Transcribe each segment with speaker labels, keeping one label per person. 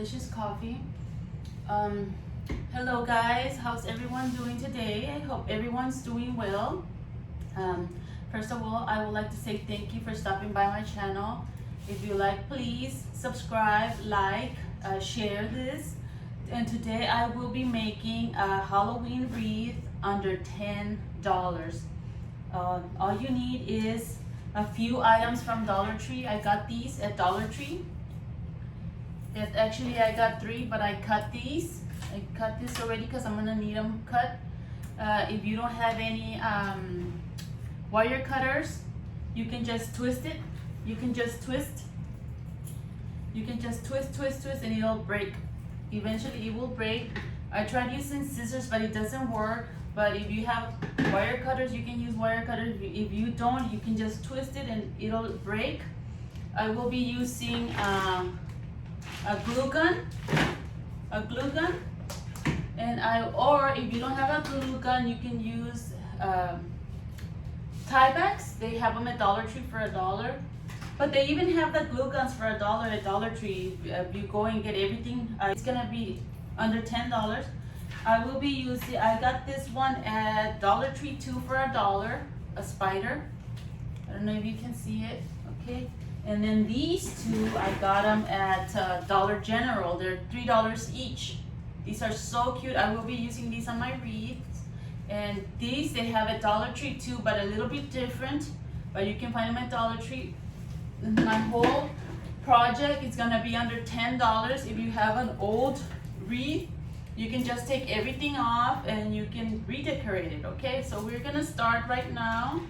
Speaker 1: delicious coffee. Um, Hello guys, how's everyone doing today? I hope everyone's doing well. Um, First of all, I would like to say thank you for stopping by my channel. If you like, please subscribe, like, share this. And today I will be making a Halloween wreath under $10. All you need is a few items from Dollar Tree. I got these at Dollar Tree. Actually, I got 3, but I cut these. I cut this already because I'm gonna need them cut. If you don't have any wire cutters, you can just twist it. You can just twist. You can just twist, and it'll break. Eventually, it will break. I tried using scissors, but it doesn't work. But if you have wire cutters, you can use wire cutters. If you don't, you can just twist it and it'll break. I will be using a glue gun, and or if you don't have a glue gun, you can use Tyvek. They have them at Dollar Tree for $1, but they even have the glue guns for $1 at Dollar Tree. If you go and get everything, it's gonna be under $10. I will be using. I got this one at Dollar Tree too for $1, a spider. I don't know if you can see it. Okay. And then these two, I got them at Dollar General. They're $3 each. These are so cute. I will be using these on my wreaths. And these they have at Dollar Tree too, but a little bit different. But you can find them at Dollar Tree. My whole project is gonna be under $10. If you have an old wreath, you can just take everything off and you can redecorate it. Okay, so we're gonna start right now.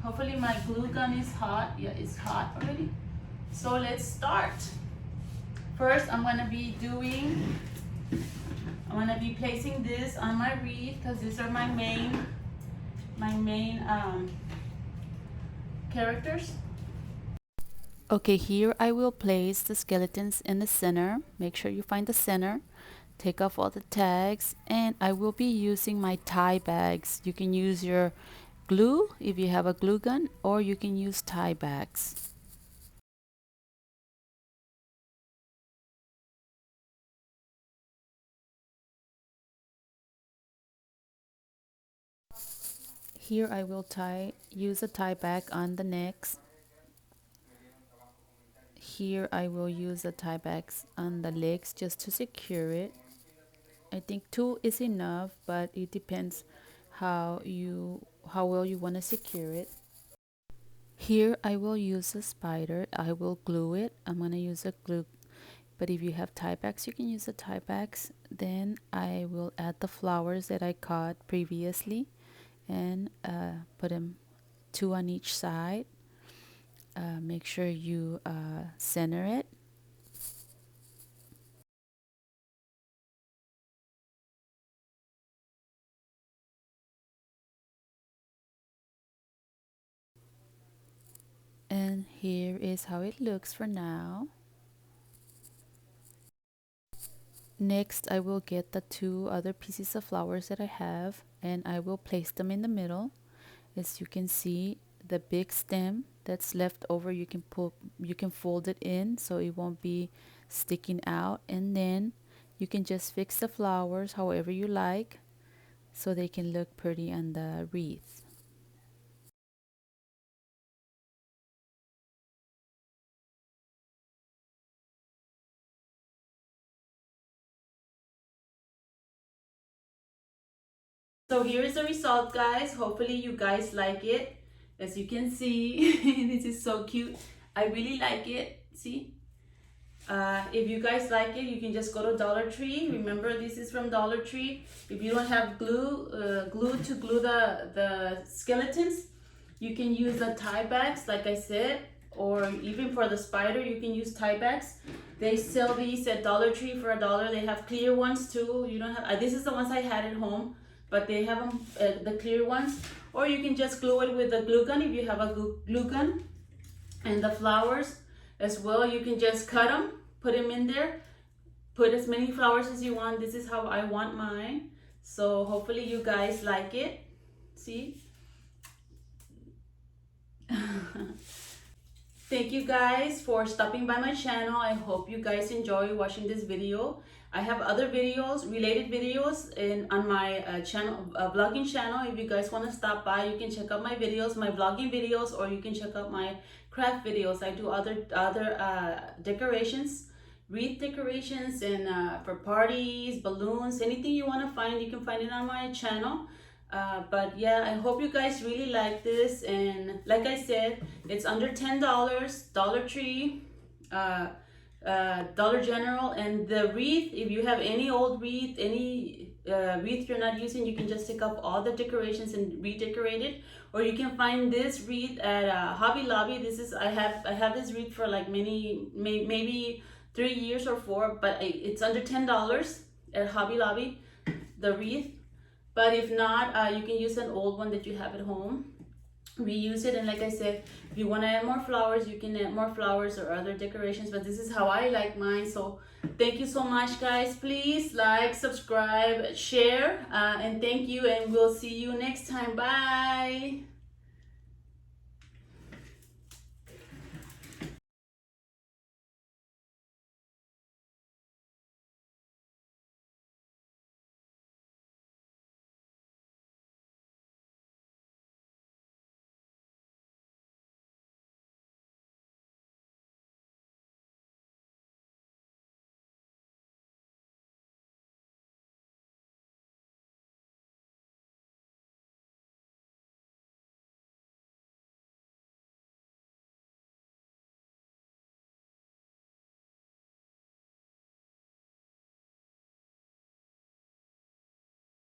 Speaker 1: Hopefully my glue gun is hot. Yeah, it's hot already. So let's start. First, I'm gonna be placing this on my wreath because these are my main characters. Okay, here I will place the skeletons in the center. Make sure you find the center. Take off all the tags, and I will be using my Tyvek. You can use your glue if you have a glue gun, or you can use Tyvek. Here I will use a Tyvek on the necks. Here I will use a Tyvek on the legs just to secure it. I think 2 is enough, but it depends how well you want to secure it. Here I will use a spider. I will glue it. I'm gonna use a glue, but if you have Tyvek, you can use the Tyvek. Then I will add the flowers that I cut previously and put them 2 on each side. Make sure you center it. And here is how it looks for now. Next, I will get the 2 other pieces of flowers that I have, and I will place them in the middle. As you can see, the big stem that's left over, you can fold it in so it won't be sticking out, and then you can just fix the flowers however you like so they can look pretty on the wreath. So here is the result, guys. Hopefully you guys like it. As you can see, this is so cute. I really like it. See? If you guys like it, you can just go to Dollar Tree. Remember, this is from Dollar Tree. If you don't have glue to glue the skeletons, you can use the Tyvek, like I said, or even for the spider, you can use Tyvek. They sell these at Dollar Tree for $1. They have clear ones too. You don't have. This is the ones I had at home, but they have them, the clear ones. Or you can just glue it with a glue gun if you have a glue gun. And the flowers as well, you can just cut them, put them in there, put as many flowers as you want. This is how I want mine. So hopefully you guys like it. See? Thank you guys for stopping by my channel. I hope you guys enjoy watching this video. I have other videos, related videos on my channel, vlogging channel. If you guys want to stop by, you can check out my videos, my vlogging videos, or you can check out my craft videos. I do other decorations, wreath decorations, and for parties, balloons, anything you want to find, you can find it on my channel. But yeah, I hope you guys really like this, and like I said, it's under $10. Dollar Tree, Dollar General. And the wreath, if you have any old wreath, any wreath you're not using, you can just take off all the decorations and redecorate it. Or you can find this wreath at Hobby Lobby. This is I have this wreath for like maybe 3 years or 4, but it's under $10 at Hobby Lobby, the wreath. But if not, you can use an old one that you have at home, reuse it. And like I said, if you want to add more flowers, you can add more flowers or other decorations, but this is how I like mine. So thank you so much, guys. Please like, subscribe, share, and thank you, and we'll see you next time. Bye.